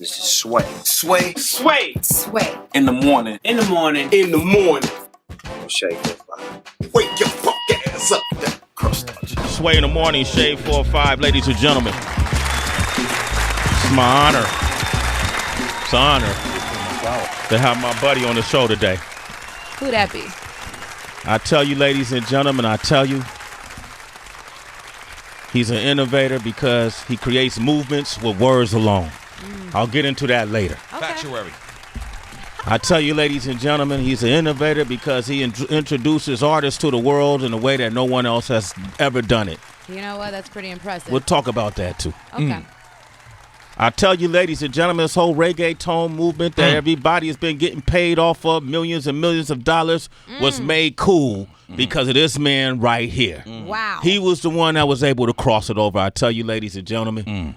This is Sway. Sway. Sway. Sway. In the morning. In the morning. In the morning. Shade 4-5. Wake your fuck ass up. That crust. Sway in the morning, Shade 4-5, ladies and gentlemen. It's my honor. It's an honor to have my buddy on the show today. Who that be? I tell you, ladies and gentlemen, I tell you, he's an innovator because he creates movements with words alone. I'll get into that later. Okay. Factuary. I tell you, ladies and gentlemen, he's an innovator because he introduces artists to the world in a way that no one else has ever done it. You know what? That's pretty impressive. We'll talk about that, too. Okay. I tell you, ladies and gentlemen, this whole reggaeton movement that everybody has been getting paid off of, millions and millions of dollars, was made cool because of this man right here. Wow. He was the one that was able to cross it over. I tell you, ladies and gentlemen,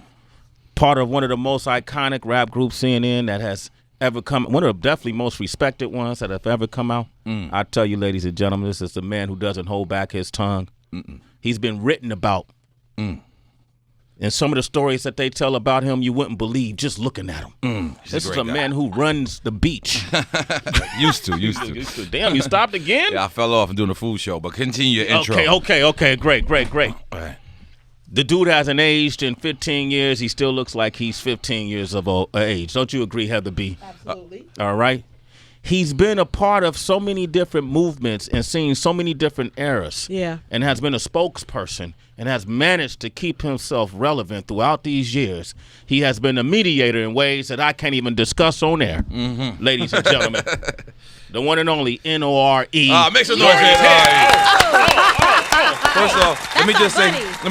part of one of the most iconic rap groups, CNN, that has ever come, one of the definitely most respected ones that have ever come out. I tell you, ladies and gentlemen, this is the man who doesn't hold back his tongue. He's been written about. And some of the stories that they tell about him, you wouldn't believe just looking at him. This is a man who runs the beach. Used to. Damn, you stopped again? Yeah, I fell off and doing the food show, but continue your intro. Okay. Great. All right. The dude hasn't aged in 15 years. He still looks like he's 15 years of age. Don't you agree, Heather B? Absolutely. All right. He's been a part of so many different movements and seen so many different eras. Yeah. And has been a spokesperson and has managed to keep himself relevant throughout these years. He has been a mediator in ways that I can't even discuss on air. Ladies and gentlemen, the one and only N.O.R.E. Make some noise. First off, let me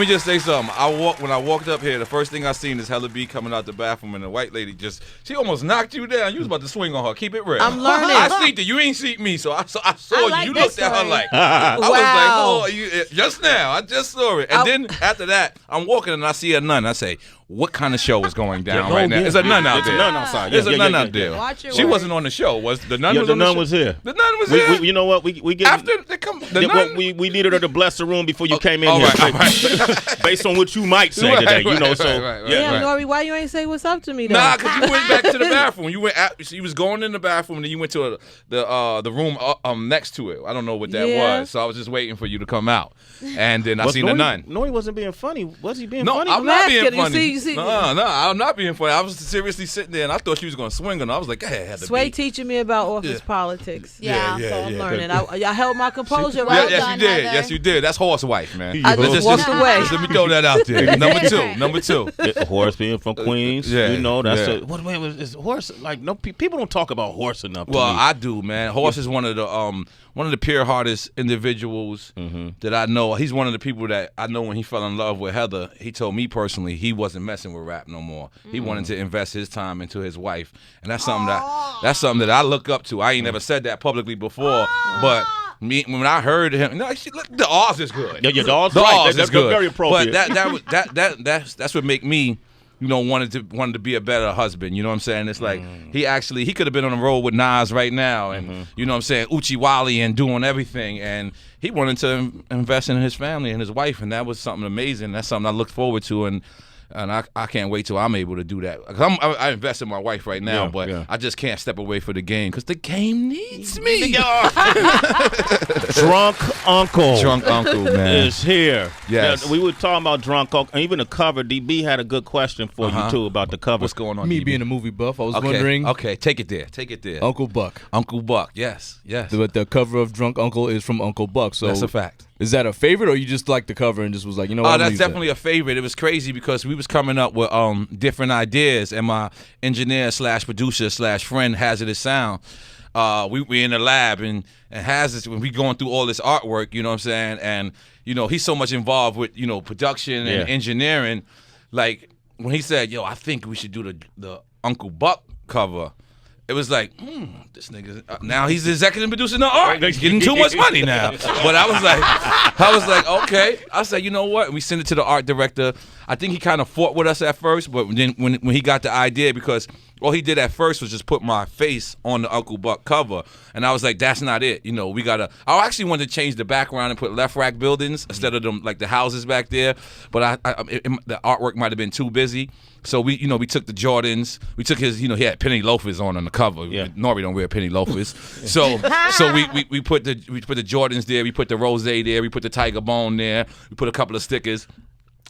just say something. When I walked up here, the first thing I seen is Hella B coming out the bathroom, and the white lady she almost knocked you down. You was about to swing on her. Keep it real. I'm learning. I seen that you ain't seen me, so I saw like you. You this looked at her story. like I was Wow. like, oh, just now. I just saw it, and then after that, I'm walking and I see a nun. I say, what kind of show is going down right now? There's a nun out there. There's a nun outside. There's a nun out there. Watch your She words. wasn't on the show. Was the nun? The nun was here. The nun was here. You know what? We get After they come, the nun. we needed her to bless the room before you came in all here. right, all right. Based on what you might say today, you know. So right. Damn, N.O.R.E, why you ain't say what's up to me though? Nah, because you went back to the bathroom. You went. You was going in the bathroom, and then you went to the room next to it. I don't know what that was, so I was just waiting for you to come out, and then I seen the nun. No, he wasn't being funny. Was he being No, funny? I'm not being asking. funny. You see. No, I'm not being funny. I was seriously sitting there, and I thought she was going to swing on her. I was like, hey, had to Sway be. teaching me about office politics. Yeah. So I'm learning. I held my composure. Well Right? Yes, done, you did. Heather. Yes, you did. That's horse wife, man. I just walked away. Just let me throw that out there. Number two. Horace being from Queens, yeah, you know that's yeah. is Horace like no people don't talk about Horace enough. Well, to me. I do, man. Horse is one of the pure heartest individuals that I know. He's one of the people that I know when he fell in love with Heather, he told me personally he wasn't messing with rap no more. He wanted to invest his time into his wife, and that's something that I look up to. I ain't never said that publicly before, but when I heard him, the Oz is good. Yeah, the Oz, the right. Oz That's is good. very appropriate. But that's what make me, wanted to be a better husband. You know what I'm saying? It's like he could have been on the road with Nas right now, and you know what I'm saying, Uchi Wally and doing everything, and he wanted to invest in his family and his wife, and that was something amazing. That's something I looked forward to, and I can't wait till I'm able to do that. I invest in my wife right now, but I just can't step away for the game because the game needs me. Drunk Uncle man, is here. Yes. Now, we were talking about Drunk Uncle, and even the cover. DB had a good question for you too about the cover. What's going on? Me DB? being a movie buff, I was Okay. wondering. Okay, take it there. Uncle Buck. Uncle Buck. Yes. The cover of Drunk Uncle is from Uncle Buck. So That's a fact. Is that a favorite, or you just like the cover and just was like, you know what? I'm gonna That's use that? definitely a favorite. It was crazy because we was coming up with different ideas, and my engineer / producer / friend Hazardous Sound, we in the lab and Hazardous, when we going through all this artwork, you know what I'm saying, and he's so much involved with production and engineering. Like when he said, "Yo, I think we should do the Uncle Buck cover." It was like, this nigga, now he's the executive producer. No, all right, he's getting too much money now. But I was like, okay. I said, you know what? We sent it to the art director. I think he kind of fought with us at first, but then when he got the idea, because all he did at first was just put my face on the Uncle Buck cover, and I was like, that's not it. You know, we gotta. I actually wanted to change the background and put left rack buildings instead of them like the houses back there, but the artwork might have been too busy. So we took the Jordans. We took his, he had penny loafers on the cover. Yeah. N.O.R.E don't wear penny loafers. so we put the Jordans there. We put the Rose there. We put the Tiger Bone there. We put a couple of stickers,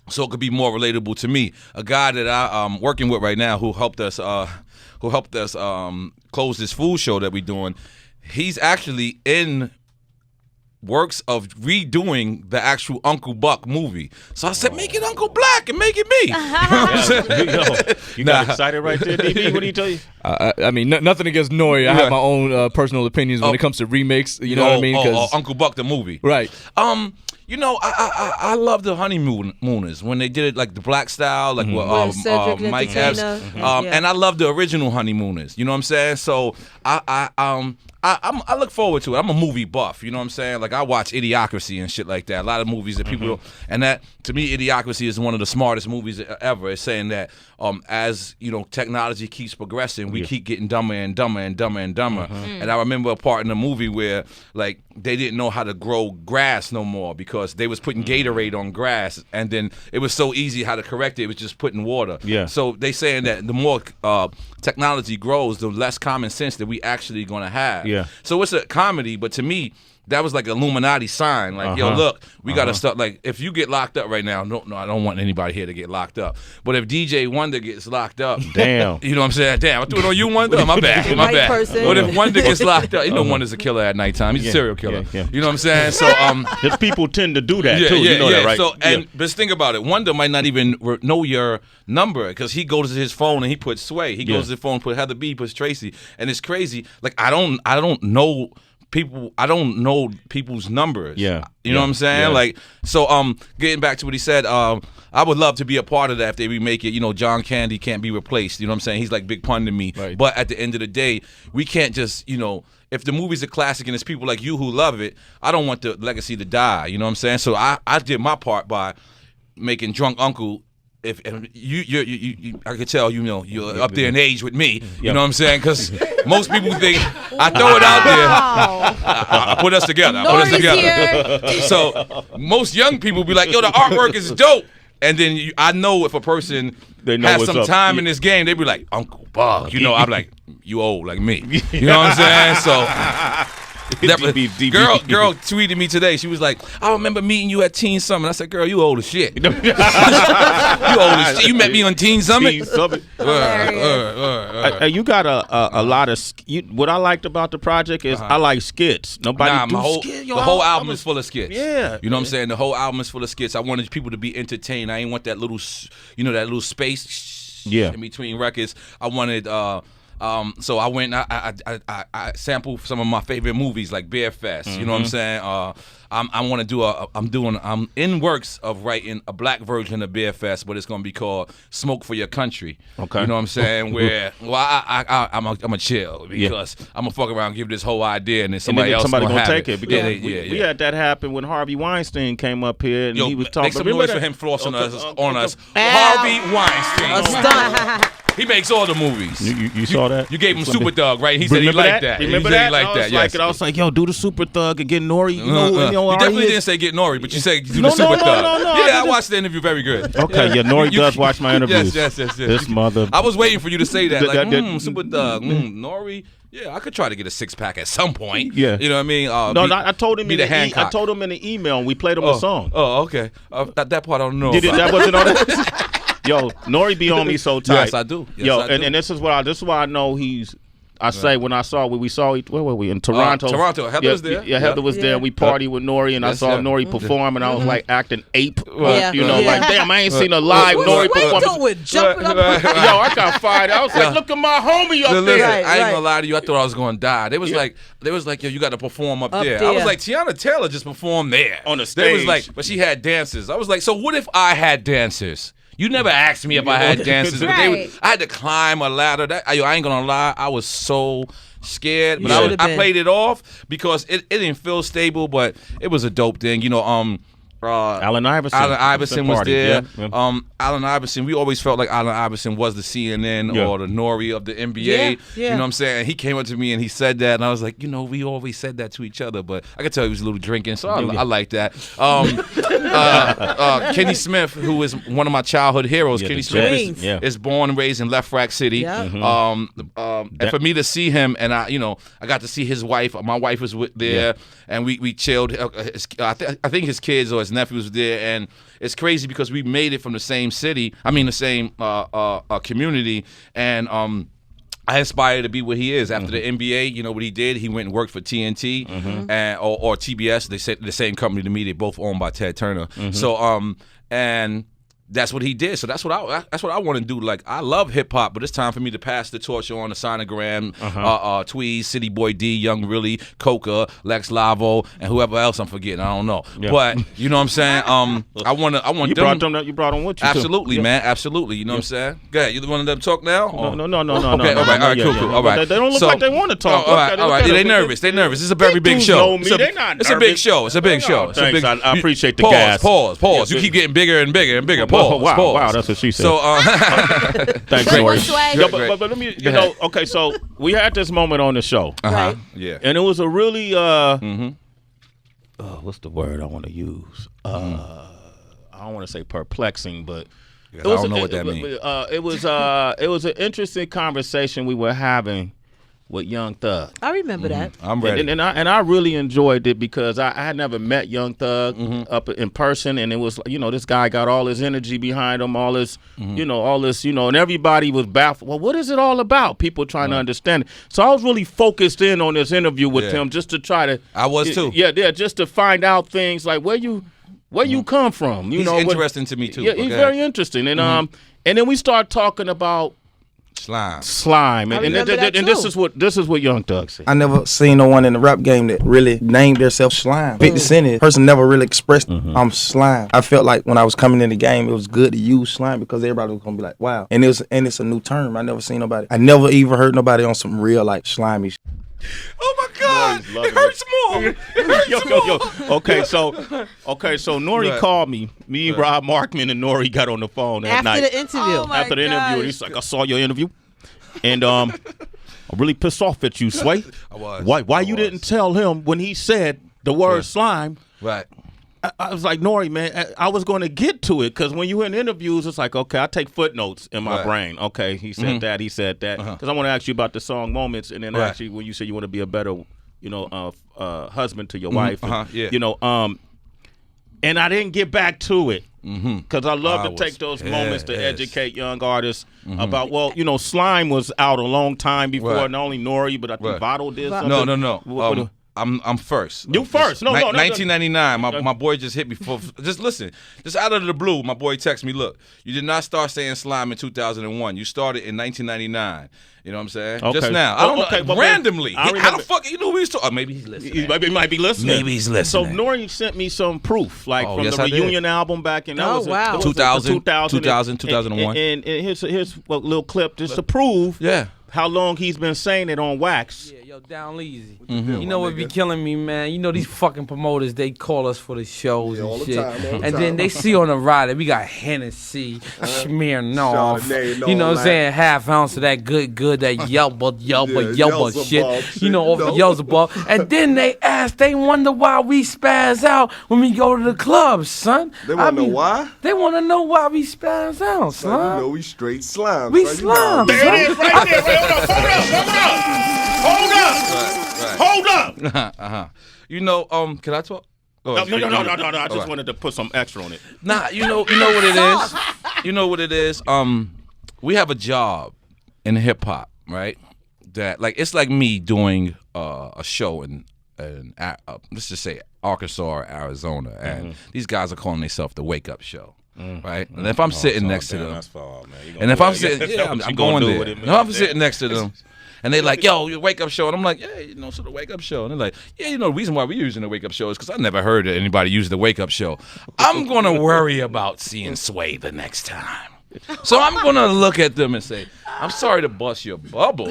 so it could be more relatable to me. A guy that I'm working with right now who helped us close this food show that we're doing. He's actually in works of redoing the actual Uncle Buck movie. So I said, make it Uncle Black and make it me. You got excited right there, DB? What did he tell you? I mean, nothing against N.O.R.E. I have my own personal opinions when it comes to remakes. You know what I mean? Uncle Buck the movie. Right. I love the Honeymooners when they did it like the black style, like with Mike Epps. And I love the original Honeymooners. You know what I'm saying? So I look forward to it. I'm a movie buff. You know what I'm saying? Like I watch Idiocracy and shit like that. A lot of movies that people don't, and that to me, Idiocracy is one of the smartest movies ever. It's saying that as technology keeps progressing, we keep getting dumber and dumber and dumber and dumber. And I remember a part in the movie where like they didn't know how to grow grass no more because they was putting Gatorade on grass, and then it was so easy how to correct it. It was just putting water. Yeah. So they saying that the more technology grows, the less common sense that we actually gonna have. Yeah. So it's a comedy, but to me, that was like an Illuminati sign. Like, yo, look, we got to start. Like, if you get locked up right now, no, I don't want anybody here to get locked up. But if DJ Wonder gets locked up, damn, you know what I'm saying? Damn, I threw it on you, Wonder. My bad, my bad. But if Wonder gets locked up, Wonder's a killer at nighttime. He's a serial killer. Yeah. You know what I'm saying? So, the people tend to do that too. Yeah, you know that, right? So, but just think about it. Wonder might not even know your number because he goes to his phone and he puts Sway. He goes to his phone, put Heather B, puts Tracy, and it's crazy. Like I don't know. I don't know people's numbers. Yeah. You know what I'm saying? Yeah. Like, so getting back to what he said, I would love to be a part of that if they remake it. John Candy can't be replaced. You know what I'm saying? He's like Big Pun to me. Right. But at the end of the day, we can't just, if the movie's a classic and it's people like you who love it, I don't want the legacy to die. You know what I'm saying? So I did my part by making Drunk Uncle. If you, I could tell you're up there in age with me. You know what I'm saying? Because most people think I throw it out there. I put us together. Here. So most young people be like, "Yo, the artwork is dope." And then I know if a person has some time in this game, they be like, "Uncle Buck." I'm like, "You old like me." You know what I'm saying? So. Girl tweeted me today. She was like, I remember meeting you at Teen Summit. I said, girl, you old as shit. You old as shit. You met me on Teen Summit? You got a lot of what I liked about the project is I like skits. Nobody skits. The whole album is full of skits. Yeah. You know what I'm saying? The whole album is full of skits. I wanted people to be entertained. I ain't want that little space in between records. I wanted so I went. I sampled some of my favorite movies like Bear Fest. You know what I'm saying? I want to do I'm in works of writing a black version of Bear Fest, but it's gonna be called Smoke for Your Country. Okay. You know what I'm saying? Where I'm a chill because I'm gonna fuck around and give this whole idea and then somebody gonna take it. Because we had that happen when Harvey Weinstein came up here and he was talking. Make some noise for him flossing on us. Harvey Weinstein. He makes all the movies. You saw that? You gave him Super Thug, right? He said he liked that. Remember he said that? he liked that. Yes. I was like, yo, do the Super Thug and get N.O.R.E. You definitely didn't say get N.O.R.E, but you said do the Super Thug. Yeah, I watched the interview. Very good. Okay, yeah, N.O.R.E. does watch my interviews. Yes. This mother. I was waiting for you to say that. Like, Super Thug, N.O.R.E. Yeah, I could try to get a 6-pack at some point. Yeah, you know what I mean. I told him I told him in the email, and we played him a song. Oh, okay. That part I don't know. That wasn't on it. Yo, N.O.R.E. be on me so tight. Yes, I do. Yes, I do. And this is why I know he's. I say when I saw where were we in Toronto? Toronto. Heather was there. Yeah, Heather was there. We partied with N.O.R.E. and I saw N.O.R.E. perform and I was like acting ape. Like damn, I ain't seen a live N.O.R.E. performance. Jumping up. Yo, I got fired. I was like, look at my homie up there. I ain't gonna lie to you. I thought I was gonna die. They was like, yo, you got to perform up there. I was like, Tiana Taylor just performed there on the stage. They was like, but she had dancers. I was like, so what if I had dancers? You never asked me if I had dancers. Right. I had to climb a ladder. I ain't gonna lie. I was so scared, but I played it off because it didn't feel stable, but it was a dope thing. Allen Iverson. Allen Iverson was Party. there. Yeah. Allen Iverson, we always felt like Allen Iverson was the CNN or the NORE of the NBA. Yeah. You know what I'm saying? And he came up to me and he said that, and I was like, we always said that to each other, but I could tell he was a little drinking, so I like that. Kenny Smith, who is one of my childhood heroes, Kenny Smith is born and raised in Left Rack City. Yep. And for me to see him, and I got to see his wife. My wife was there, and we chilled. I think his kids or his nephews were there, and it's crazy because we made it from the same city. I mean, the same community, and I aspire to be where he is after the NBA. You know what he did? He went and worked for TNT and or TBS. They said the same company to me. They both owned by Ted Turner. So and that's what he did. So that's what I want to do. Like, I love hip hop, but it's time for me to pass the torch on the Sonogram, Tweez, City Boy D, Young Willie, Coca, Lex Lavo, and whoever else I'm forgetting. I don't know. Yeah. But you know what I'm saying? I want you them. You brought them with you. Absolutely, man. Absolutely. You know what I'm saying? Go ahead. You want to let them talk now? No. Okay. All right. Cool. All right. They don't look like they want to talk. All right. They nervous. They nervous. It's a very big show. They're not nervous. It's a big show. It's a big show. Thanks. I appreciate the gas. Pause. You keep getting bigger and bigger and bigger. Pause. Wow, that's what she said. So, thanks, Sway Torey. was Sway. But let me, okay, so we had this moment on the show. Right. Yeah. And it was a really, what's the word I want to use? I don't want to say perplexing, but I don't know what that means. It was an interesting conversation we were having with Young Thug. I remember that. I'm ready. And I really enjoyed it because I had never met Young Thug up in person, and it was, this guy got all his energy behind him, all this, and everybody was baffled. Well, what is it all about? People trying to understand it. So I was really focused in on this interview with him just to try to. I was too. Yeah, just to find out things like where you come from. He's interesting to me too. Yeah, he's very interesting, and then we start talking about slime, and this is what Young Thug said. I never seen no one in the rap game that really named themselves Slime. 50 Cent is person never really expressed I'm Slime. I felt like when I was coming in the game, it was good to use Slime because everybody was gonna be like, wow. And it's a new term. I never seen nobody. I never even heard nobody on some real like slimy shit. Oh my God! It hurts more. Okay, so NORE called me. Me, Rob Markman, and NORE got on the phone that night. After the interview. After the interview, and he's like, I saw your interview, and I'm really pissed off at you, Sway. I was. Why you didn't tell him when he said the word slime? Right. I was like, NORE, man, I was going to get to it because when you in interviews, it's like, okay, I take footnotes in my brain. Okay, he said that, because I want to ask you about the song Moments, and then actually when you say you want to be a better, husband to your wife, and I didn't get back to it because I love to take those moments to educate young artists about, Slime was out a long time before, not only NORE, but I think Votto did something. No. I'm first. You first? No. 1999. My boy just hit me for. Just listen. Just out of the blue, my boy texted me. Look, you did not start saying slime in 2001. You started in 1999. You know what I'm saying? Okay. Just now. I don't know. But randomly. How the fuck you know who he's talking? Maybe he's listening. He might be listening. Maybe he's listening. So NORE sent me some proof, like from the reunion album back in 2001. And here's a little clip just to prove how long he's been saying it on wax. Yeah, yo, down easy. You know what be killing me, man? You know these fucking promoters, they call us for the shows and shit. And then they see on the rider, we got Hennessy, Smirnoff, you know what I'm saying? Half ounce of that good, that Yelba shit. You know, off the Yelzabub. And then they wonder why we spaz out when we go to the club, son. They want to know why? They want to know why we spaz out, son. You know we straight slime. We slime. There it is right there. Hold up. You know, can I talk? No. I just wanted to put some extra on it. Nah, you know what it is? You know what it is? We have a job in hip hop, right? That it's like me doing a show in let's just say Arkansas or Arizona, and these guys are calling themselves the Wake Up Show. Right, and if I'm sitting next to them, and if I'm sitting, I'm going there. If I'm sitting next to them, and they like, yo, your Wake Up Show, and I'm like, yeah, so the Wake Up Show, and they're like, yeah, the reason why we're using the Wake Up Show is because I never heard of anybody use the Wake Up Show. I'm gonna worry about seeing Sway the next time, so I'm gonna look at them and say, I'm sorry to bust your bubble,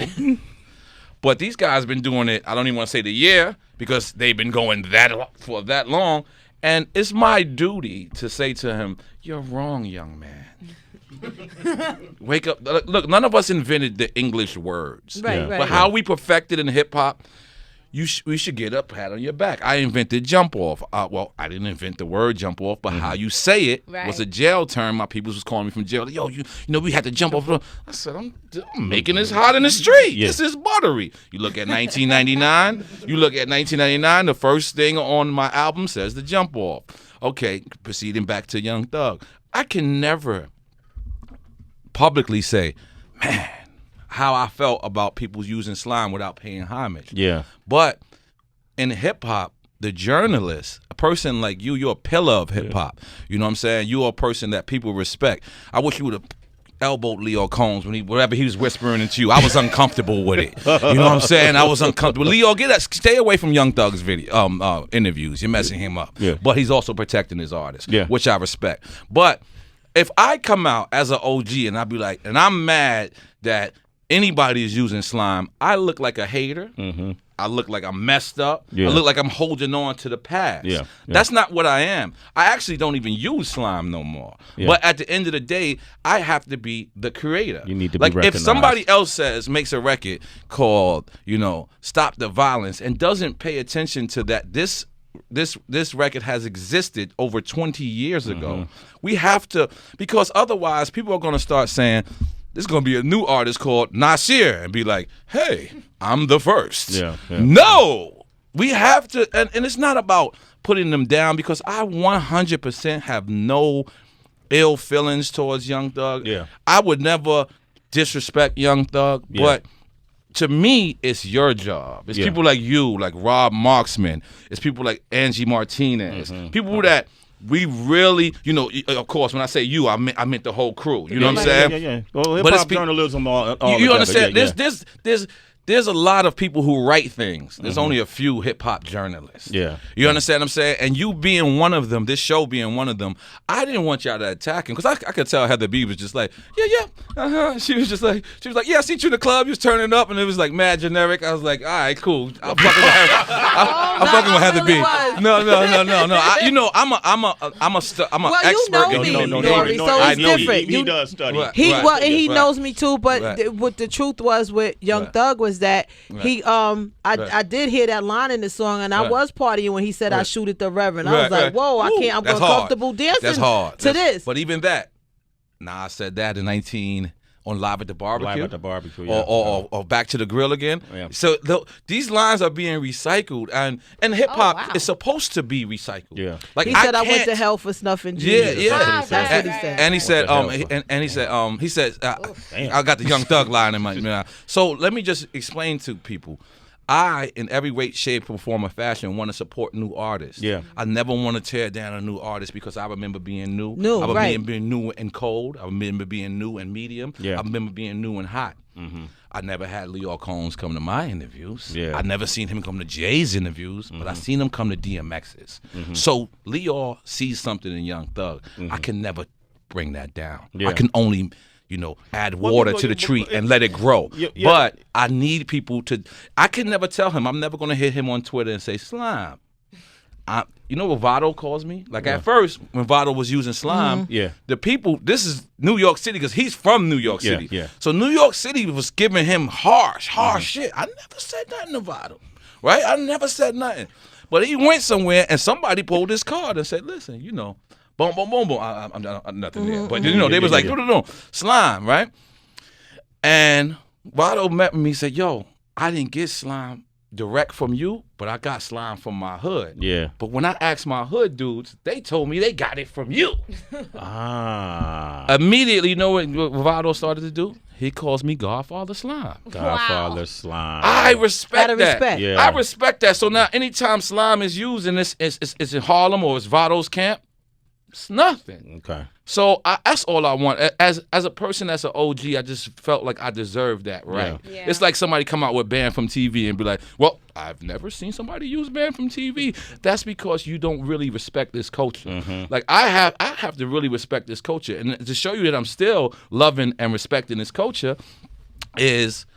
but these guys been doing it. I don't even want to say the year because they've been going for that long. And it's my duty to say to him, you're wrong, young man. Wake up. Look, none of us invented the English words. Right. But how we perfected in hip-hop, we should get a pat on your back. I invented jump off. Well, I didn't invent the word jump off, but how you say it was a jail term. My people was calling me from jail. Yo, you know, we had to jump off. I said, I'm making this hot in the street. This is buttery. You look at 1999. The first thing on my album says the jump off. Okay, proceeding back to Young Thug. I can never publicly say, man, how I felt about people using slime without paying homage. Yeah. But in hip-hop, the journalist, a person like you're a pillar of hip-hop. You know what I'm saying? You're a person that people respect. I wish you would have elbowed Leo Combs when whatever he was whispering into you. I was uncomfortable with it. You know what I'm saying? I was uncomfortable. Leo, stay away from Young Thug's video interviews. You're messing him up. Yeah. But he's also protecting his artist, yeah, which I respect. But if I come out as an OG and I be like, and I'm mad that anybody is using slime, I look like a hater. I look like I'm messed up. I look like I'm holding on to the past. That's not what I am. I actually don't even use slime no more. But at the end of the day, I have to be the creator. You need to be like recognized. If somebody else makes a record called, Stop the Violence and doesn't pay attention to that this record has existed over 20 years ago. We have to, because otherwise people are going to start saying, there's going to be a new artist called Nasir and be like, hey, I'm the first. No, we have to, and it's not about putting them down, because I 100% have no ill feelings towards Young Thug. I would never disrespect Young Thug, but to me, it's your job. It's people like you, like Rob Marksman. It's people like Angie Martinez. People that we really, of course, when I say you, I meant the whole crew. You know what I'm saying? Yeah. Well, hip-hop journalism all you understand? There's a lot of people who write things. There's only a few hip-hop journalists. You understand what I'm saying? And you being one of them, this show being one of them, I didn't want y'all to attack him, because I could tell Heather B was just like, She was like, yeah, I seen you in the club, you was turning up, and it was like mad generic. I was like, all right, cool. I'm fucking with Heather B. No. I'm an expert. You know me, N.O.R.E, so it's different. He does study. He knows me too, but what the truth was with Young Thug was that I did hear that line in the song, and I was partying when he said I shoot at the Reverend. I was like, whoa, I can't. I'm uncomfortable dancing to this. But even that, I said that in 19 on Live at the Barbecue. Live at the Barbecue, or Back to the Grill again. So these lines are being recycled, and hip hop is supposed to be recycled. Like he said, I went to hell for snuffing Jesus. That's what he said. And he said, he said, I got the Young Thug line in my mouth. So let me just explain to people. I, in every way, shape, or form, or fashion, want to support new artists. I never want to tear down a new artist, because I remember being new. I remember being new and cold. I remember being new and medium. I remember being new and hot. I never had Leo Combs come to my interviews. I never seen him come to Jay's interviews, but I seen him come to DMX's. So Leo sees something in Young Thug. I can never bring that down. I can only add water to the tree and let it grow. But I need people to, I can never tell him, I'm never going to hit him on Twitter and say, slime. You know what Vado calls me? Like at first, when Vado was using slime, the people, this is New York City, because he's from New York City. So New York City was giving him harsh shit. I never said nothing to Vado, right? I never said nothing. But he went somewhere and somebody pulled his card and said, listen, boom, boom, boom, boom. I'm nothing there. But they was like, no, slime, right? And Vado met me and said, yo, I didn't get slime direct from you, but I got slime from my hood. But when I asked my hood dudes, they told me they got it from you. Immediately, you know what Vado started to do? He calls me Godfather Slime. Godfather Slime. I respect that. I respect that. So now anytime slime is used and it's in Harlem or it's Vado's camp, it's nothing. Okay. So that's all I want. As a person that's an OG, I just felt like I deserved that, right? It's like somebody come out with Banned from TV and be like, well, I've never seen somebody use Banned from TV. That's because you don't really respect this culture. Like I have to really respect this culture. And to show you that I'm still loving and respecting this culture is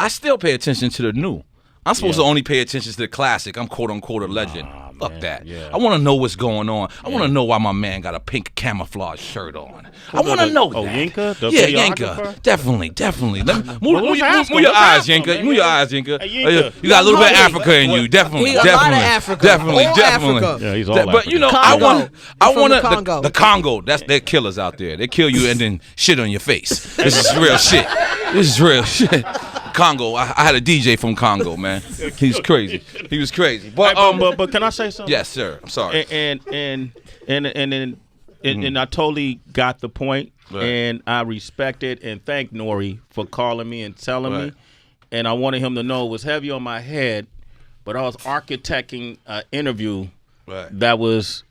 I still pay attention to the new. I'm supposed to only pay attention to the classic. I'm quote unquote a legend. Fuck man. that. Yeah. I want to know what's going on. I want to know why my man got a pink camouflage shirt on. I want to know that. Yinka? The Yeah, videographer? Yinka. Definitely. Move what's happening? your What's eyes, happening, Yinka. man? Move your eyes, Yinka. Hey, Yinka. You got a little bit of hungry. Africa in you. Definitely. He a lot of Africa. Definitely. All Africa. Yeah, he's all But African. you know, Congo. I From want the Congo. the Congo. They're killers out there. They kill you and then shit on your face. This is real shit. This is real shit. Congo. I had a DJ from Congo, man. He's crazy. He was crazy. But but can I say something? yes, sir. I'm sorry. And I totally got the point, Right. and I respect it and thank N.O.R.E for calling me and telling me, Right. and I wanted him to know it was heavy on my head, but I was architecting an interview Right. that was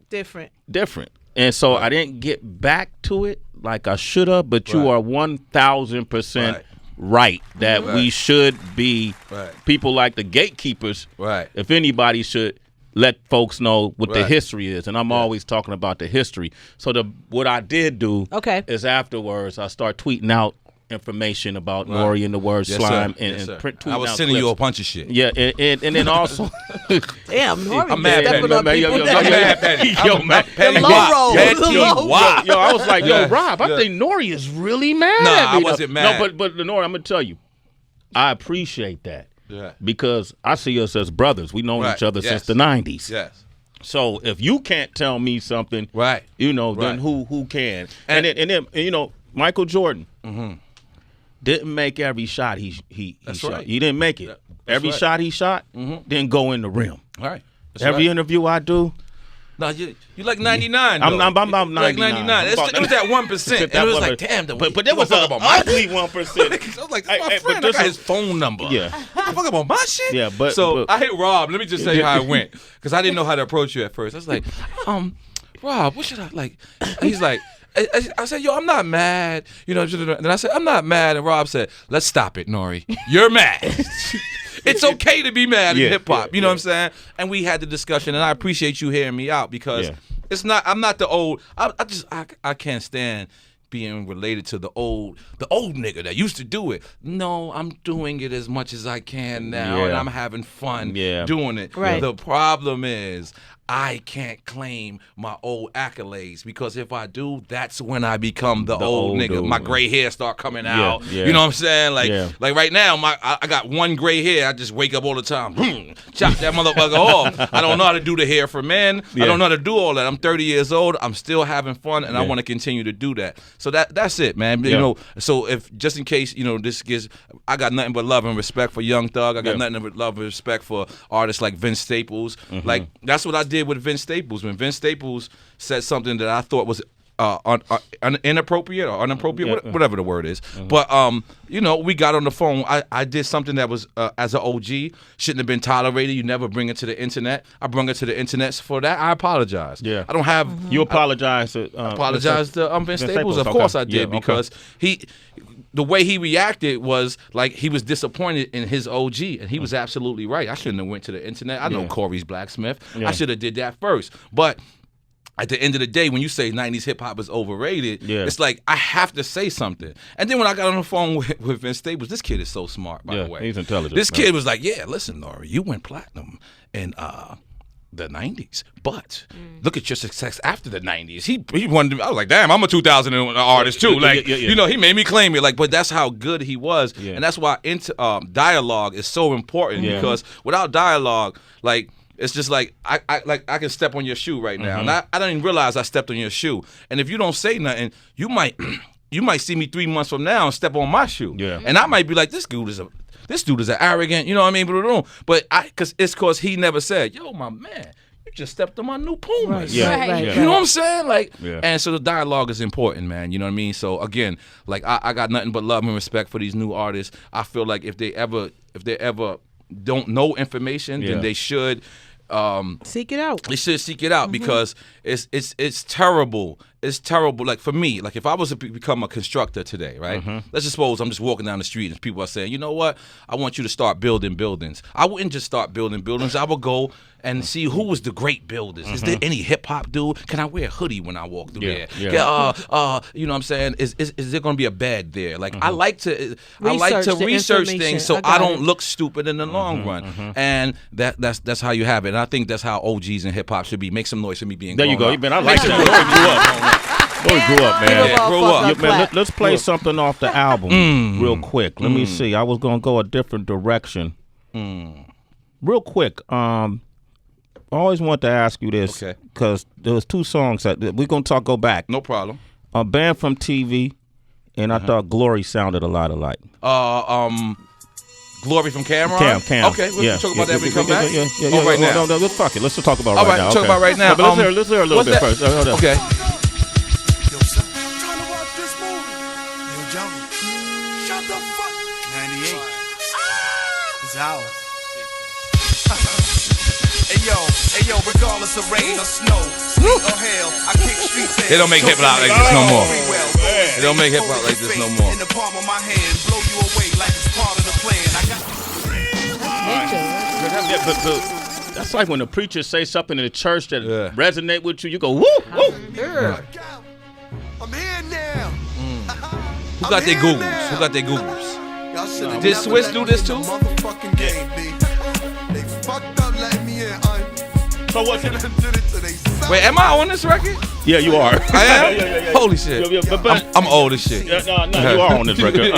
Different. different, and so I didn't get back to it like I should have. But you Right. are 1,000% right that we should be Right. people like the gatekeepers. Right. If anybody should let folks know what the Right. history is, and I'm always talking about the history. So what I did do is afterwards I start tweeting out information about N.O.R.E and the word Yes, slime sir. and, Yes, and sir. print tweeting I was out sending you clips. a bunch of shit. Yeah, and then also Damn, N.O.R.E. I'm mad stepping petty. up people. I'm mad petty. Yo, man, petty. The low roll. The low roll. Yo, I was like, yo, Yeah. Rob, I Yeah. think N.O.R.E is really mad Nah, at me. I wasn't mad. No, but N.O.R.E, I'm gonna tell you, I appreciate that. Yeah. Because I see us as brothers. We've known Right. each other Yes. since the 90s. Yes. So if you can't tell me something, Right. you know, Right. then who can? And then you know, Michael Jordan didn't make every shot he That's shot. right. He didn't make it. That's Every right. shot he shot didn't go in the rim. All right. That's Every right. interview I do, No, you like 99. I'm though. 99. Like 99. It was that 1%. And it was like, damn. But there was talk an about my ugly shit. 1%. I was like, Hey, that's my hey, but friend. I this got is- his phone number. Yeah. You talk about my shit? Yeah, but I hit Rob. Let me just tell you how it went. Because I didn't know how to approach you at first. I was like, Rob, what should I like? He's like, I said, yo, I'm not mad. You know, then I said, I'm not mad. And Rob said, let's stop it, N.O.R.E. You're mad. It's okay to be mad in hip hop. You know what I'm saying? And we had the discussion, and I appreciate you hearing me out because it's not. I'm not the old. I can't stand being related to the old nigga that used to do it. No, I'm doing it as much as I can now, and I'm having fun doing it. Right. The problem is I can't claim my old accolades because if I do, that's when I become the old nigga. dude. My gray hair start coming out. yeah. You know what I'm saying? Like right now, I got one gray hair. I just wake up all the time. Chop that motherfucker off. I don't know how to do the hair for men. I don't know how to do all that. I'm 30 years old. I'm still having fun, and I want to continue to do that. So that's it, man. You know. So if just in case this gets, I got nothing but love and respect for Young Thug. I got nothing but love and respect for artists like Vince Staples. Like that's what I did with Vince Staples. When Vince Staples said something that I thought was inappropriate or unappropriate, whatever the word is. But we got on the phone. I did something that was as an OG shouldn't have been tolerated. You never bring it to the internet. I brought it to the internet. So for that, I apologize. Yeah. I don't have. You apologize to Vince Staples. Of course I did because the way he reacted was like he was disappointed in his OG, and he was absolutely right. I shouldn't have went to the internet. I know Corey's Blacksmith. I should have did that first. But at the end of the day, when you say 90s hip-hop is overrated, it's like I have to say something. And then when I got on the phone with Vince Staples, this kid is so smart, by the way. He's intelligent. This kid was like, listen, N.O.R.E, you went platinum in the 90s, but look at your success after the 90s. He wanted to, I was like, damn, I'm a 2000 artist too. Like, he made me claim it. Like, but that's how good he was, and that's why dialogue is so important because without dialogue, like. It's just like I can step on your shoe right now, and I don't even realize I stepped on your shoe. And if you don't say nothing, you might see me 3 months from now and step on my shoe, and I might be like, this dude is an arrogant, you know what I mean? But because he never said, yo, my man, you just stepped on my new Pumas. You know what I'm saying? Like, and so the dialogue is important, man. You know what I mean? So again, like I got nothing but love and respect for these new artists. I feel like if they ever don't know information, then they should. Seek it out. They should seek it out because it's terrible it's terrible. Like for me, like if I was to become a constructor today, right? Let's just suppose I'm just walking down the street and people are saying, you know what? I want you to start building buildings. I wouldn't just start building buildings. I would go and see who was the great builders. Is there any hip hop dude? Can I wear a hoodie when I walk through there? You know what I'm saying? Is there going to be a bed there? Like I like to research things so I don't look stupid in the long run. And that's how you have it. And I think that's how OGs in hip hop should be. Make some noise for me being. There you go. Man, I like that. Nori grew up, man. Grew up. Man, let's play something off the album real quick. Let me see. I was gonna go a different direction. Real quick. I always want to ask you this because there was 2 songs that we're gonna go back. No problem. A Band from TV, and I thought Glory sounded a lot alike. Glory from Cameron? Cam. Okay, we'll talk about that when we come back. Yeah. Right now. No, let's fuck it. Let's talk about right now. Talk about right now. But let's hear a little bit first. Okay. Yo, son, trying to watch this movie. Yo, Jungle, shut the fuck. 98. It's ours. Hey yo, regardless of rain or snow, sleet or hail, I kick streets. They don't make hip hop like this no more. They don't make hip hop like this no more. In the palm of my hand, blow you away like it's part of the plan. But that's like when the preachers say something in the church that resonate with you. You go woo woo. I'm here now. Who got their Googles? Who got their Googles? Did Swiss do this too? Motherfucking game, B. They fucked up, let me in. So what's it? Wait, am I on this record? Yeah, you are. I am? Yeah. Holy shit. I'm old as shit. No, you are on this record.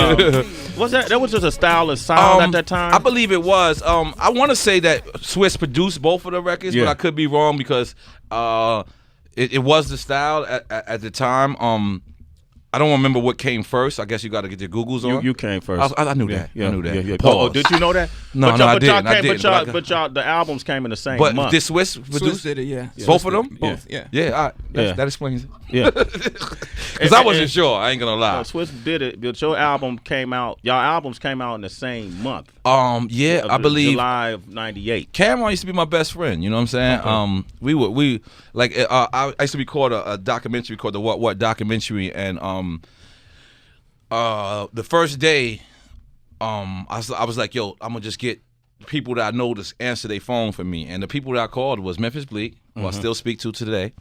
Was that was just a stylish sound at that time? I believe it was. I want to say that Swiss produced both of the records, but I could be wrong because it was the style at the time. I don't remember what came first. I guess you got to get your Googles on. You came first. I knew that. I knew that. Yeah. Oh, did you know that? No, I didn't. But the albums came in the same month. But did Swiss produce? Swiss did it, yeah. Both of them? Both, yeah. Yeah, that explains it. Yeah. Because I wasn't sure. I ain't going to lie. Swiss did it, but your album came out. Y'all albums came out in the same month. Yeah, I believe. July of '98. Cameron used to be my best friend. You know what I'm saying? Okay. I used to record a documentary called the What documentary, and the first day, I was like, yo, I'm gonna just get people that I know to answer their phone for me, and the people that I called was Memphis Bleek, who I still speak to today.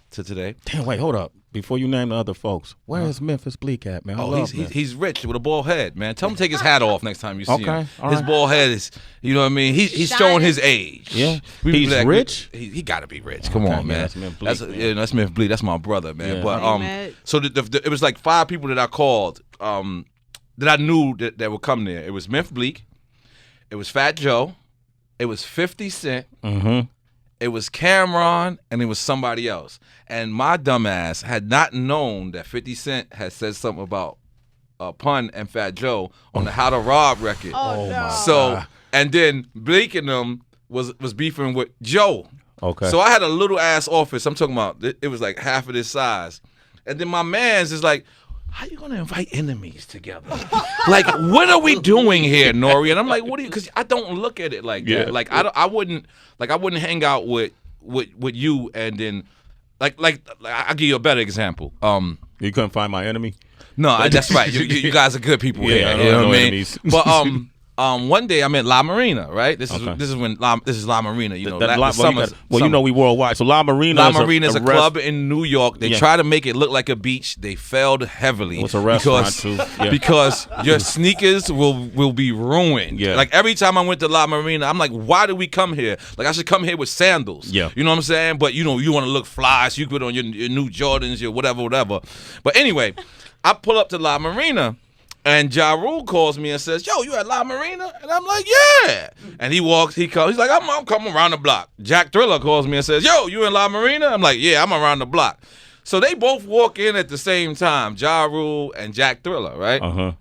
Damn, wait, hold up. Before you name the other folks, where is Memphis Bleek at, man? He's rich with a bald head, man. Tell him to take his hat off next time you see him. All his right. bald head is, you know what I mean? He's showing his age. Yeah, he's rich. He got to be rich. Come on, man. That's Memphis Bleek. That's Memphis Bleek. That's my brother, man. Yeah. But so it was like 5 people that I called that I knew that would come there. It was Memphis Bleek. It was Fat Joe. It was 50 Cent. It was Cameron, and it was somebody else. And my dumbass had not known that 50 Cent had said something about Pun and Fat Joe on the How to Rob record. Oh no. So, and then Bleek and them was beefing with Joe. Okay. So I had a little ass office. I'm talking about, it was like half of this size. And then my man's is like, how you gonna invite enemies together? Like, what are we doing here, N.O.R.E? And I'm like, what do you? Because I don't look at it like that. Like I wouldn't hang out with you and then like I'll give you a better example. You couldn't find my enemy. No, that's right. You guys are good people. Yeah, here, I you know what I mean. Enemies. But one day I'm at La Marina, right? This is when this is La Marina. You know, you know we worldwide. So La Marina is a club in New York. They try to make it look like a beach. They failed heavily. It's a restaurant too. Yeah. Because your sneakers will be ruined. Yeah. Like every time I went to La Marina, I'm like, why did we come here? Like I should come here with sandals. Yeah. You know what I'm saying? But you know, you want to look fly, so you put on your new Jordans, your whatever. But anyway, I pull up to La Marina. And Ja Rule calls me and says, yo, you at La Marina? And I'm like, yeah. And he comes, he's like, I'm coming around the block. Jack Thriller calls me and says, yo, you in La Marina? I'm like, yeah, I'm around the block. So they both walk in at the same time, Ja Rule and Jack Thriller, right? Uh-huh.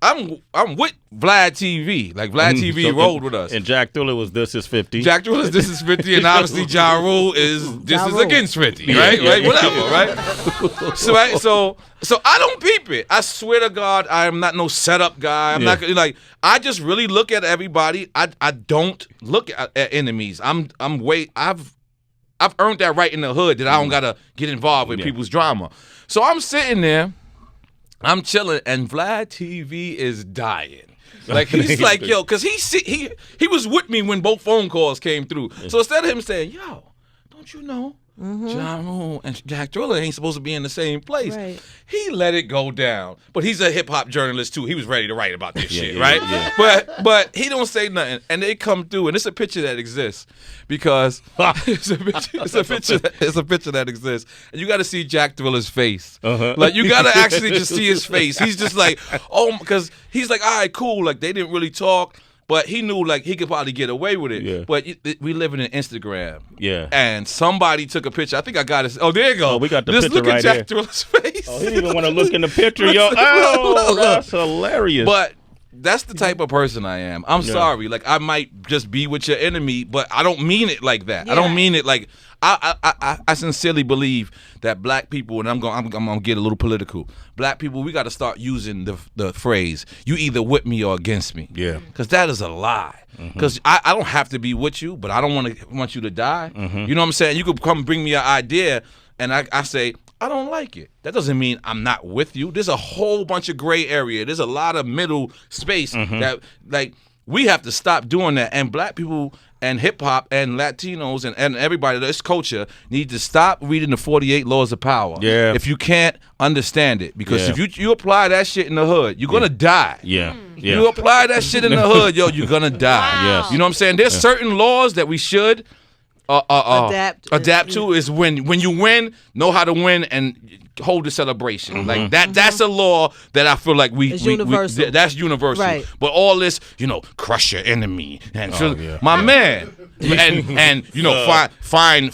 I'm with Vlad TV. Like Vlad TV rolled with us. And Jack Thriller was This Is 50. Jack Thriller is This Is 50, and obviously Ja Rule is This Is Against 50, right? Yeah. Right? Whatever, right? So I don't peep it. I swear to God, I am not no setup guy. I'm not like, I just really look at everybody. I don't look at enemies. I've earned that right in the hood that I don't gotta get involved with people's drama. So I'm sitting there, I'm chilling, and Vlad TV is dying. Like he's like, yo, because he was with me when both phone calls came through. So instead of him saying, yo, don't you know Ja Rule and Jack Driller ain't supposed to be in the same place, he let it go down. But he's a hip hop journalist too. He was ready to write about this shit, right? Yeah. But he don't say nothing, and they come through, and it's a picture that exists because it's a picture that exists, and you got to see Jack Driller's face. Like you got to actually just see his face. He's just like, oh, because he's like, all right, cool. Like they didn't really talk. But he knew, like, he could probably get away with it. Yeah. But we live in an Instagram. Yeah. And somebody took a picture. I think I got it. Oh, there you go. Oh, we got the just picture right there. Just look at Jack Driller's face. Oh, he didn't even want to look in the picture, yo. Oh, that's hilarious. But that's the type of person I am. I'm sorry. Like, I might just be with your enemy, but I don't mean it like that. I don't mean it like... I sincerely believe that black people, and I'm gonna get a little political. Black people, we got to start using the phrase "you either with me or against me." Yeah, because that is a lie. Because I don't have to be with you, but I don't want you to die. You know what I'm saying? You could come bring me an idea, and I say I don't like it. That doesn't mean I'm not with you. There's a whole bunch of gray area. There's a lot of middle space that like we have to stop doing that. And black people and hip-hop and Latinos and everybody, this culture, need to stop reading the 48 Laws of Power if you can't understand it. Because if you apply that shit in the hood, you're going to die. You apply that shit in the hood, yo, you're going to die. Yes. You know what I'm saying? There's certain laws that we should adapt to is when you win, know how to win and hold the celebration. Like that's a law that I feel like universal. That's universal. Right. But all this, crush your enemy and my man. And find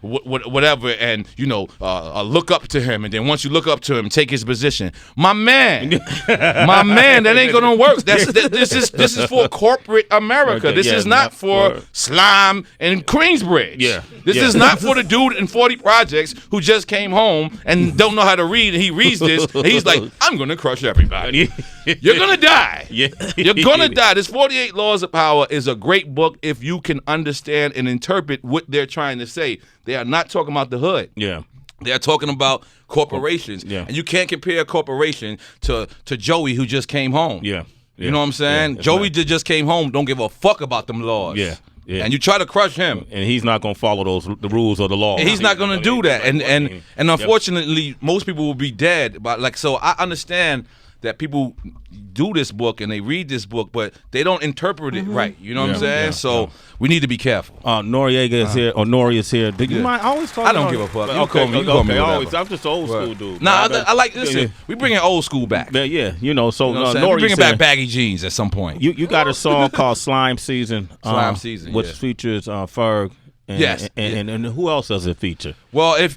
whatever and look up to him, and then once you look up to him, take his position. My man, that ain't gonna work. This is for corporate America. This is not for Slime and Queensbridge. This is not for the dude in 40 Projects who just came home and don't know how to read. And he reads this, and he's like, I'm gonna crush everybody. You're gonna die. You're gonna die. This 48 Laws of Power is a great book if you can understand and interpret what they're trying to say. They are not talking about the hood. They're talking about corporations. And you can't compare a corporation to Joey who just came home. You know what I'm saying? Joey just came home, don't give a fuck about them laws. And you try to crush him, and he's not gonna follow the rules or the law. And he's not gonna do that. And unfortunately, most people will be dead. But so I understand that people do this book and they read this book, but they don't interpret it right. You know what I'm saying? So we need to be careful. Noriega is here, or N.O.R.E is here. Do you mind? I always talk. I don't give a fuck. You call me always. I'm just an old school dude. Nah, I like this. We bringing old school back. So N.O.R.E bringing back baggy jeans at some point. You got a song called Slime Season. Slime Season, which features Ferg. And who else does it feature? Well, it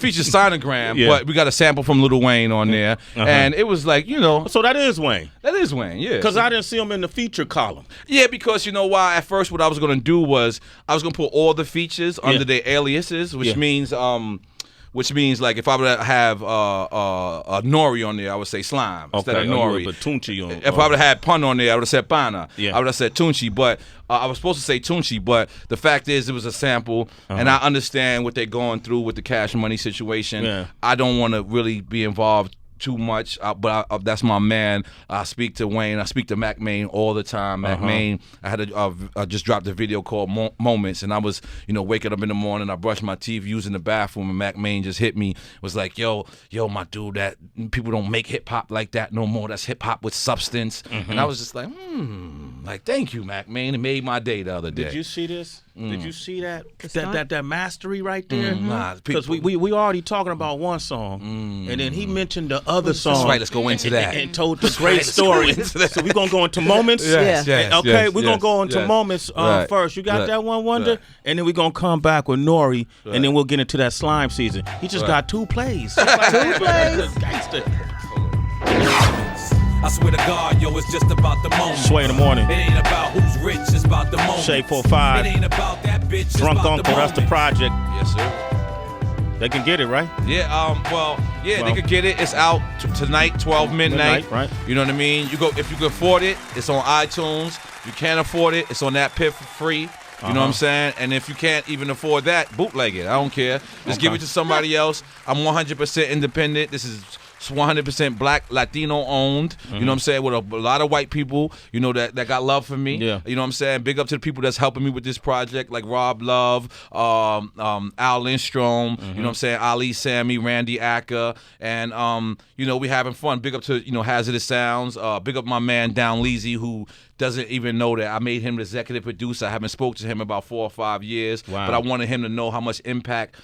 features Sonogram, but we got a sample from Lil Wayne on there, and it was like, So that is Wayne. That is Wayne, yeah. Because I didn't see him in the feature column. Yeah, because you know why? At first, what I was gonna do was I was gonna put all the features under their aliases, which means like if I would have N.O.R.E on there, I would say Slime instead of N.O.R.E. If I would have had Pun on there, I would have said Pana. I would have said Tunchi, but I was supposed to say Tunchi, but the fact is it was a sample, and I understand what they're going through with the Cash Money situation. I don't want to really be involved too much, but that's my man. I speak to Wayne. I speak to Mac Main all the time. Mac Main, I had just dropped a video called Moments, and I was, waking up in the morning. I brushed my teeth using the bathroom, and Mac Main just hit me. Was like, yo, my dude, that people don't make hip hop like that no more. That's hip hop with substance. And I was just like, like, thank you, Mac Main. It made my day the other day. Did you see this? Did you see that mastery right there? Nah, because we already talking about one song, and then he mentioned the other song. That's right. Let's go into that. And told the great story. So we're gonna go into Moments. Okay, we're gonna go into Moments first. You got that one, Wonder, and then we're gonna come back with N.O.R.E, and then we'll get into that Slime Season. He just got 2 plays. 2 plays. Gangster. I swear to God, yo, it's just about the moment. Sway in the morning. It ain't about who's rich, it's about the moment. Shade 45. It ain't about that bitch. Drunk Uncle, that's the project. Yes, sir. They can get it, right? Yeah, they can get it. It's out tonight, 12 midnight. Right. You know what I mean? If you can afford it, it's on iTunes. You can't afford it, it's on that pit for free. You know what I'm saying? And if you can't even afford that, bootleg it. I don't care. Just give it to somebody else. I'm 100% independent. This is 100% Black, Latino owned. You know what I'm saying? With a lot of white people, you know, that got love for me. Yeah. You know what I'm saying? Big up to the people that's helping me with this project, like Rob Love, Al Lindstrom, you know what I'm saying? Ali Sammy, Randy Acker, and you know, we having fun. Big up to, you know, Hazardous Sounds. Big up my man Down Leezy, who doesn't even know that I made him the executive producer. I haven't spoke to him about 4 or 5 years, but I wanted him to know how much impact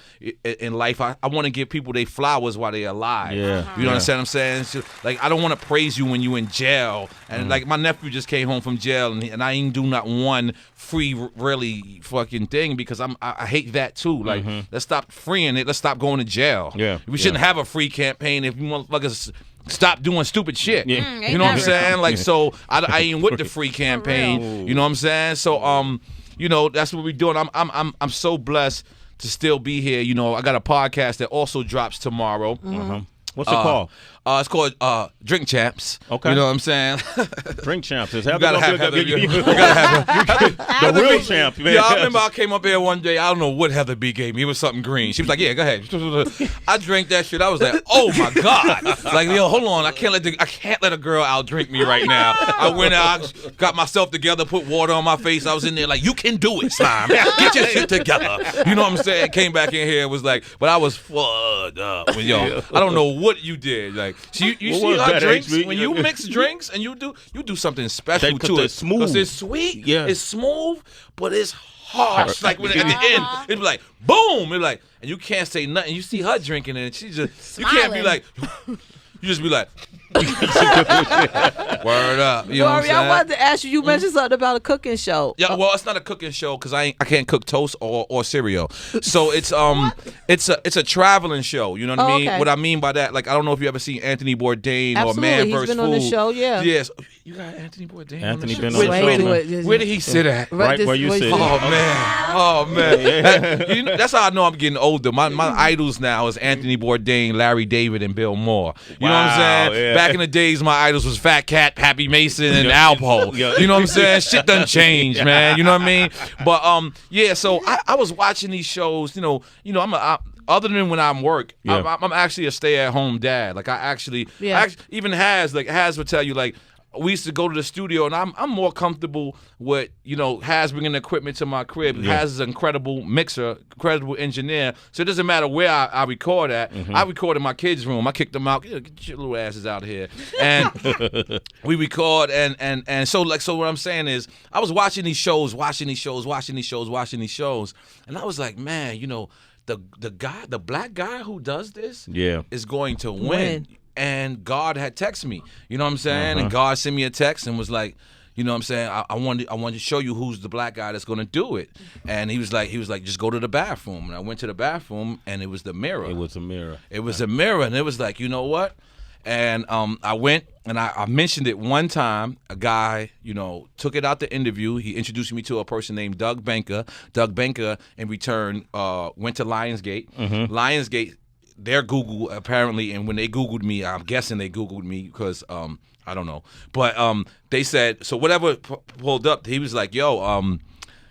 in life. I want to give people their flowers while they're alive. Yeah. You know what I'm saying? So, like, I don't want to praise you when you in jail. And like, my nephew just came home from jail, and I ain't do not one free really fucking thing, because I hate that too. Like, let's stop freeing it. Let's stop going to jail. Yeah. We shouldn't have a free campaign if you motherfuckers stop doing stupid shit. Yeah. You know what I'm saying? Like, so I ain't with the free campaign. You know what I'm saying? So you know, that's what we're doing. I'm so blessed to still be here. You know, I got a podcast that also drops tomorrow. What's it called? It's called Drink Champs. Okay. You know what I'm saying? Drink Champs. You gotta have Heather. You the gotta real champ, man. Yeah, I remember I came up here one day. I don't know what Heather B gave me. It was something green. She was like, "Yeah, go ahead." I drank that shit. I was like, "Oh my god!" Like, yo, hold on. I can't let a girl outdrink me right now. I went out, got myself together, put water on my face. I was in there like, "You can do it, Slime. Get your shit together." You know what I'm saying? Came back in here, was like, but I was fucked up. Yo, I don't know what you did. Like, you see her drinks when you mix drinks and you do something special to it. Smooth. Because it's sweet. Yeah. It's smooth, but it's harsh. Like, when at the end, it'd be like, boom. It'd like, and you can't say nothing. You see her drinking it, and she just, you can't be like, you just be like, word up. You know what I'm saying? I wanted to ask you. You mentioned something about a cooking show. Yeah, well, it's not a cooking show because I can't cook toast or cereal. So it's a traveling show. You know what I mean? Okay. What I mean by that, like, I don't know if you ever seen Anthony Bourdain or Absolutely. Man He's vs. been Food. on the show, yeah. Yes. You got Anthony Bourdain. Anthony on been the on show. the show. Where did he sit at? Right where you sit. Oh man. You know, that's how I know I'm getting older. My idols now is Anthony Bourdain, Larry David, and Bill Moore. You know what I'm saying? Yeah. Back in the days, my idols was Fat Cat, Pappy Mason, and Alpo. You know what I'm saying? Shit done changed, man. You know what I mean? But yeah. So I was watching these shows. You know, other than when I'm work, I'm actually a stay-at-home dad. Like, I even Haz would tell you, like, we used to go to the studio, and I'm more comfortable with, you know, Haz bringing the equipment to my crib. Yeah. Haz is an incredible mixer, incredible engineer. So it doesn't matter where I record at. I record in my kids' room. I kicked them out. Get your little asses out of here. And we record, and so what I'm saying is, I was watching these shows, and I was like, man, you know, the black guy who does this is going to win. And God had texted me, you know what I'm saying? And God sent me a text and was like, you know what I'm saying? I wanted to show you who's the black guy that's going to do it. And he was like, just go to the bathroom. And I went to the bathroom, and it was the mirror. It was a mirror. And it was like, you know what? And I went, and I mentioned it one time. A guy, you know, took it out the interview. He introduced me to a person named Doug Banker. Doug Banker, in return, went to Lionsgate. Lionsgate, their Google, apparently, and when they Googled me, I'm guessing they Googled me because I don't know. But they said, so whatever pulled up, he was like, yo,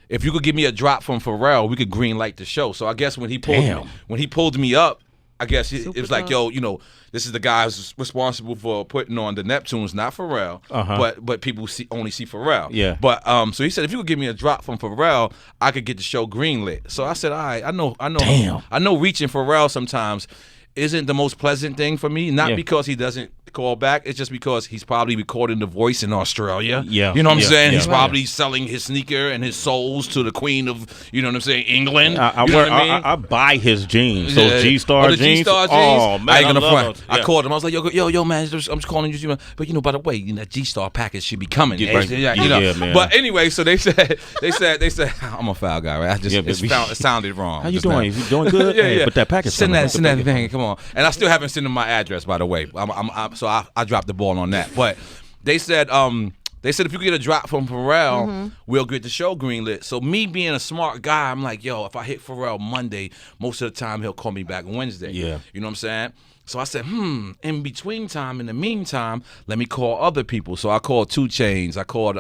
if you could give me a drop from Pharrell, we could green light the show. So I guess when he pulled me up, I guess it was like, yo, you know, this is the guy who's responsible for putting on the Neptunes, not Pharrell, but people only see Pharrell. Yeah. But so he said, if you could give me a drop from Pharrell, I could get the show greenlit. So I said, all right, I know. Damn. I know reaching Pharrell sometimes isn't the most pleasant thing for me. Not because he doesn't call back. It's just because he's probably recording The Voice in Australia. Yeah. You know what I'm saying? Yeah. He's probably selling his sneaker and his souls to the queen of, you know what I'm saying, England. I buy his jeans. Those G-Star jeans. G-Star jeans. Oh, man, I ain't gonna front. those. I called him. I was like, yo, man, I'm just calling you. But, you know, by the way, you know, that G-Star package should be coming. You know. Man. But anyway, so they said, I'm a foul guy, right? It sounded wrong. How you doing? You doing good? Yeah. But that package. Send that thing. Come on. And I still haven't sent him my address, by the way. So I dropped the ball on that. But they said if you get a drop from Pharrell, we'll get the show greenlit. So me being a smart guy, I'm like, yo, if I hit Pharrell Monday, most of the time he'll call me back Wednesday. Yeah. You know what I'm saying? So I said, in the meantime, let me call other people. So I called 2 Chainz. I called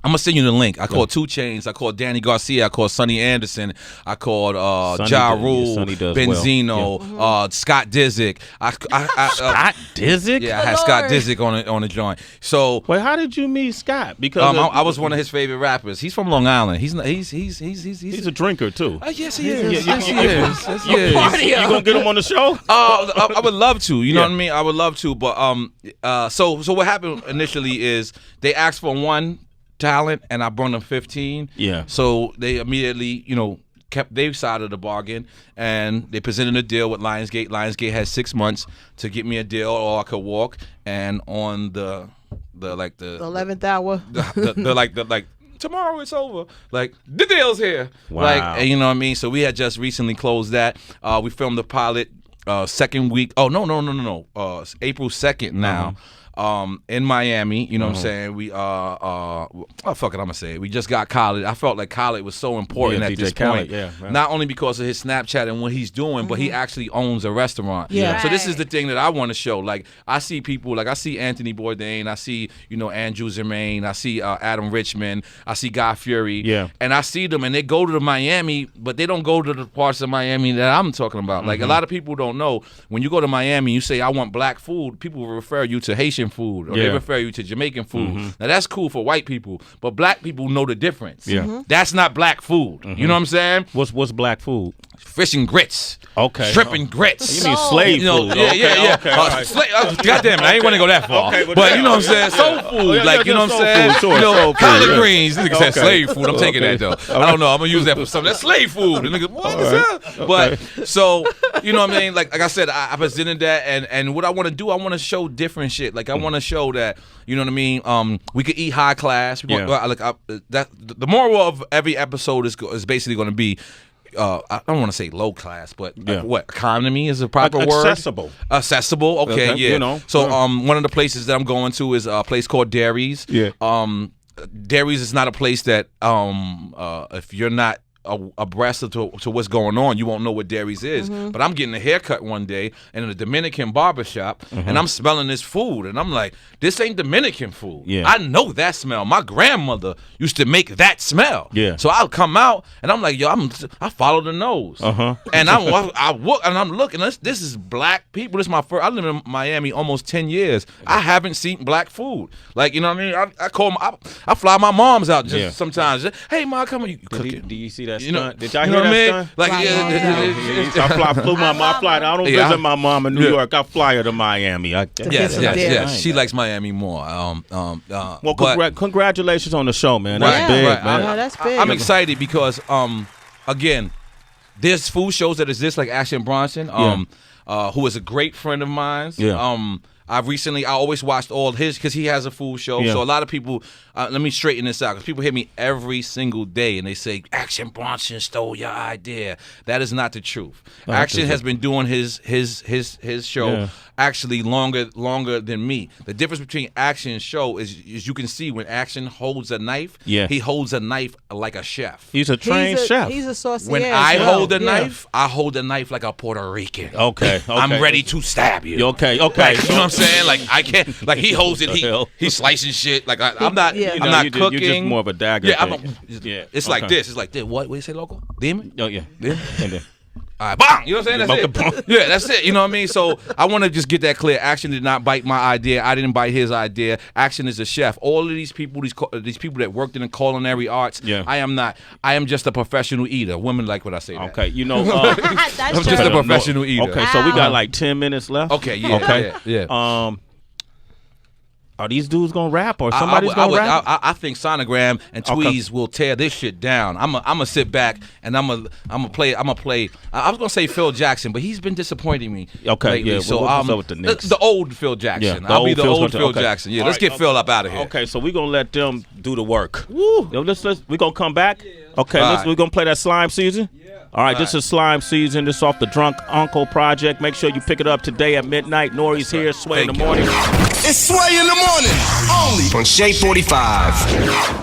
I'm gonna send you the link. I called 2 Chainz. I called Danny Garcia. I called Sonny Anderson. I called Ja Rule, Benzino, Scott Disick. Scott Disick? Yeah, I had Scott Disick on the joint. So wait, how did you meet Scott? Because I was one of his favorite rappers. He's from Long Island. He's a drinker too. Yes, he is. You gonna get him on the show? I would love to. You know what I mean? I would love to. But so what happened initially is they asked for 1 talent, and I brought them 15. Yeah. So they immediately, kept their side of the bargain, and they presented a deal with Lionsgate. Lionsgate had 6 months to get me a deal, or I could walk. And on the 11th hour, the tomorrow it's over. Like, the deal's here. Wow. Like, you know what I mean? So we had just recently closed that. We filmed the pilot second week. Oh no. April 2nd now. In Miami, you know what I'm saying? We fuck it, I'm gonna say it. We just got Khaled. I felt like Khaled was so important at this point. Not only because of his Snapchat and what he's doing, but he actually owns a restaurant. Yeah. So this is the thing that I want to show. Like, I see people, like I see Anthony Bourdain, I see, Andrew Zermaine, I see Adam Richman, I see Guy Fieri. Yeah. And I see them and they go to Miami, but they don't go to the parts of Miami that I'm talking about. Like, a lot of people don't know, when you go to Miami, you say, I want black food, people will refer you to Haitian food, or they refer you to Jamaican food. Now that's cool for white people, but black people know the difference. That's not black food. You know what I'm saying? What's black food? Fish and grits. Okay. Shrimp and grits. You mean slave food? Yeah. Okay. God damn it, I ain't want to go that far. Okay, but you know what I'm saying? Soul food. Like, you know what I'm saying? Sure, collard greens. This nigga said slave food. I'm taking that though. I don't know. I'm going to use that for something. That's slave food. And nigga, what is that? But so, you know what I mean? Like I said, I presented that, and what I want to do, I want to show different shit. Like, I want to show that, you know what I mean? We could eat high class. The moral of every episode is basically going to be, I don't want to say low class, but what economy is a proper word? Accessible. Okay, yeah. So one of the places that I'm going to is a place called Dairies. Yeah. Dairies is not a place that if you're not abreast to what's going on, you won't know what Dairies is. But I'm getting a haircut one day in a Dominican barbershop, and I'm smelling this food, and I'm like, this ain't Dominican food. Yeah. I know that smell. My grandmother used to make that smell. Yeah. So I'll come out, and I'm like, yo, I follow the nose. And I'm looking. This is black people. This is my first. I live in Miami almost 10 years. I haven't seen black food. Like, you know what I mean? I call I fly my moms out just sometimes. Hey, Ma, come on, you cooking? Do you see that You know, stunt? Did y'all hear that stunt? Like, I flew my mom. I don't visit my mom in New York. I fly her to Miami. Yes. She likes Miami more. Well, congratulations on the show, man. That's big, man. No, that's big. I'm excited because, again, there's food shows that exist, like Action Bronson, who is a great friend of mine. I always watched all his, because he has a food show. So a lot of people, let me straighten this out, because people hit me every single day and they say, Action Bronson stole your idea. That is not the truth. Action has been doing his show actually longer than me. The difference between Action and show is you can see when Action holds a knife, he holds a knife like a chef. He's a trained chef. He's a saucier. When I hold a knife, I hold a knife like a Puerto Rican. Okay. I'm ready to stab you. Okay. Like, you know what I'm saying? Like, I can't. Like, he holds it. He's slicing shit. Like, I'm not. I'm not cooking. You're just more of a dagger. It's like this. It's like this. What do you say, local? Demon? Oh yeah. Demon? And then. All right, bang! You know what I'm saying? That's it. Yeah, that's it. You know what I mean? So I want to just get that clear. Action did not bite my idea. I didn't bite his idea. Action is a chef. All of these people, these people that worked in the culinary arts, I am not. I am just a professional eater. Women like what I say. Okay, you know, I'm just a professional eater. Okay, so we got like 10 minutes left. Okay, yeah. Okay, yeah. Are these dudes gonna rap or somebody's gonna rap? I think Sonogram and Tweez will tear this shit down. I'm gonna sit back and I'm gonna play. I was gonna say Phil Jackson, but he's been disappointing me. Okay, lately, yeah. So what's up with the Knicks? The old Phil Jackson. I'll be the old Phil Jackson. Yeah, let's get Phil up out of here. Okay, so we're gonna let them do the work. Woo. Yo, we're gonna come back. Okay, we're gonna play that Slime Season. All right, this is Slime Season. This is off the Drunk Uncle Project. Make sure you pick it up today at midnight. N.O.R.E's here, Sway in the morning. It's Sway in the morning, only on Shade 45.